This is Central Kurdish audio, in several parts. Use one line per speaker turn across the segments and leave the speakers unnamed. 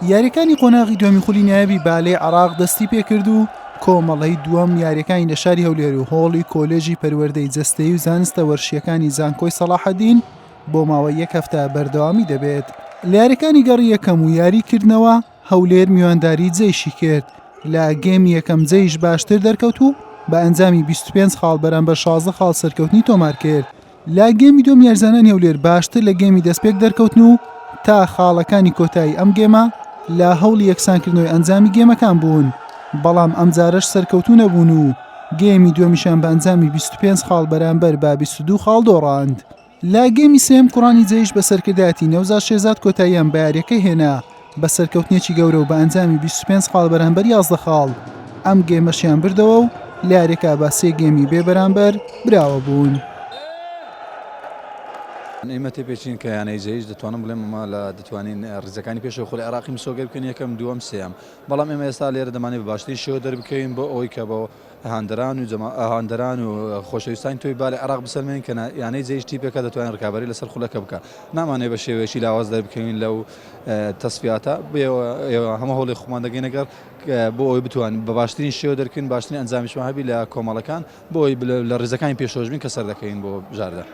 یاریەکانی قۆناغی دووەمی خولی نایابی بالێ عێراق دەستی پێکرد و کۆمەڵەی دووەم یاریەکانی لە شاری هەولێر و هۆڵی کۆلێژی پەروەردەی جەستەیی و زانستە وەرشیەکانی زانکۆی سەلاحەدین بۆ ماوەی یەک هەفتە بەردەوامی دەبێت. لە یاریەکانی گەڕی یەکەم و یاریکردنەوە هەولێر میوانداری جێیشی کرد، لە گێمی یەکەم جێیش باشتر دەرکەوت و بە ئەنجامی 25 خاڵ بەرامبەر 16 خاڵ سەرکەوتنی تۆمار کرد. لا گێمی دۆم یارزانانی هەولێر باشتر لە گێمی دەستپێک دەرکەوتن و تا خاڵەکانی کۆتایی ئەم گێمە لە هەوڵی یەکسانکردنەوەی ئەنجامی گێمەکان بوون، بەڵام ئەم جارەش سەرکەوتوو نەبوون و گێمی دووەمیشان بە ئەنجامی 25 خاڵ بەرامبەر با 22 خاڵ دۆڕاند. لا گێمی سێم کوڕانی جەیش بە سەرکردایەتی نەوزاد شێزاد کۆتاییان بە یاریەکەی هێنا بە سەرکەوتنێکی گەورە و بە ئەنجامی 25 خاڵ بەرامبەر 11 خاڵ. ئەم گێمەشیان بردەوە و لە یاریەکە بە سێ گێمی بێ بەرامبەر براوە بوون.
ئێمە تێپێچین کە یانەی جەیش دەتوانم بڵێم ئەمە لە دەتوانین ڕزەکانی پێشەوە خۆی عێراقی مسۆگە بکەین یەکەم دووەم سێم، بەڵام ئێمە ئێستا لێرە دەمانێت بە باشتری شێوە دەربکەین بۆ ئەوەی کە بۆ هاندەران و خۆشەویستانی تۆی بالێ عێراق بسەلمێن کە یانەی جەیش تیپێکە دەتوانین ڕکابەری لەسەر خولەکە بکە، نامانێت بە شێوەیەکی لاواز دەربکەین لەو تەسفیاتە هەموو هەوڵی خۆمان دەگەین ئەگەر بۆ ئەوی بتوانین بە باشترین شێوە دەرکەین باشترین ئەنجامیشمان هەبی لە کۆمەڵەکان بۆ ئەوی لە ڕزەکانی پێشۆژبین کە سەر دەکەین بۆ بژاردە.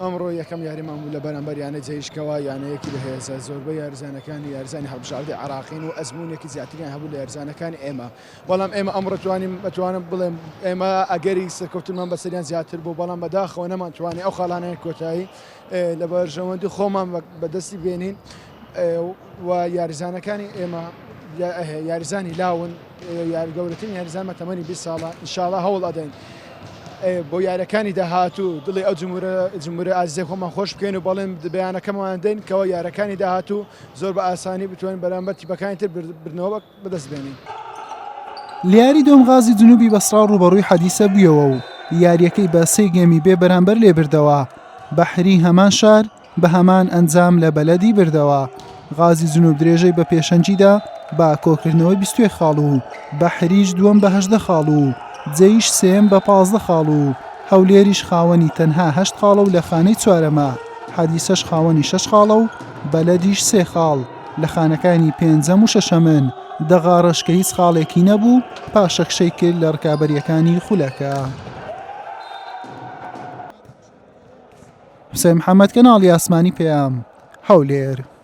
ئەمڕۆ یەکەم یاریمان بوو لە بەرامبەر یانە جەیشکەوە یانەیەکی بەهێزە زۆربەی یارزانەکانی یارزانی هەڵبژاردی عێراقین و ئەزمونێکی زیاتریان هەبوو لە یارزانەکانی ئێمە، بەڵام ئێمە ئەمڕۆ بتوانم بڵێم ئێمە ئەگەری سەرکەوتنمان بەسەریان زیاتر بوو، بەڵام بەداخەوە نەمانتوانی ئەو خاڵانەیە کۆتایی لە بەرژەوەندی خۆمان بەدەستی بێنین و یاریزانەکانی ئێمە یاریزانی لاون گەورەترین یاریزانمە تەمەنی 20 ساڵە ئینشاڵڵا هەوڵ ئەدەین بۆ یارەکانی داهاتوو دڵی ئەو جمهورە ئازیزی خۆمان خۆش بکەین و بەڵێن بەیانەکەمان دەین کەەوە یارەکانی داهاتوو زۆر بە ئاسانی بتوانین بەرامبەر تیپەکانی تر بردنەوە بەدەست بێنین.
لە یاری دۆم غازی جنوبی بەسرا ڕوبەڕووی حەدیسە بوویەوە و یاریەکەی بە سێ گێمی بێ بەرامبەر لێ بردەوە، بەحری هەمان شار بە هەمان ئەنجام لە بەلەدی بردەوە. غازی جنوب درێژەی بە پێشەنجیدا با کۆکردنەوەی 22 خاڵ و بەحریش دووەم بە 18 خاڵ و جەیش سێم بە 15 خاڵ و هەولێریش خاوەنی تەنها 8 خاڵە و لە خانەی چوارەمە، حەدیسەش خاوەنی 6 خاڵە و بەلەدیش 3 خاڵ لە خانەکانی پێنجەم و شەشەمن. دەغاڕەش کە هیچ خاڵێکی نەبوو پاشەکشەی کرد لە ڕکابەریەکانی خولەکە. حوسێن محەممەد کەناڵی ئاسمانی پێام هەولێر.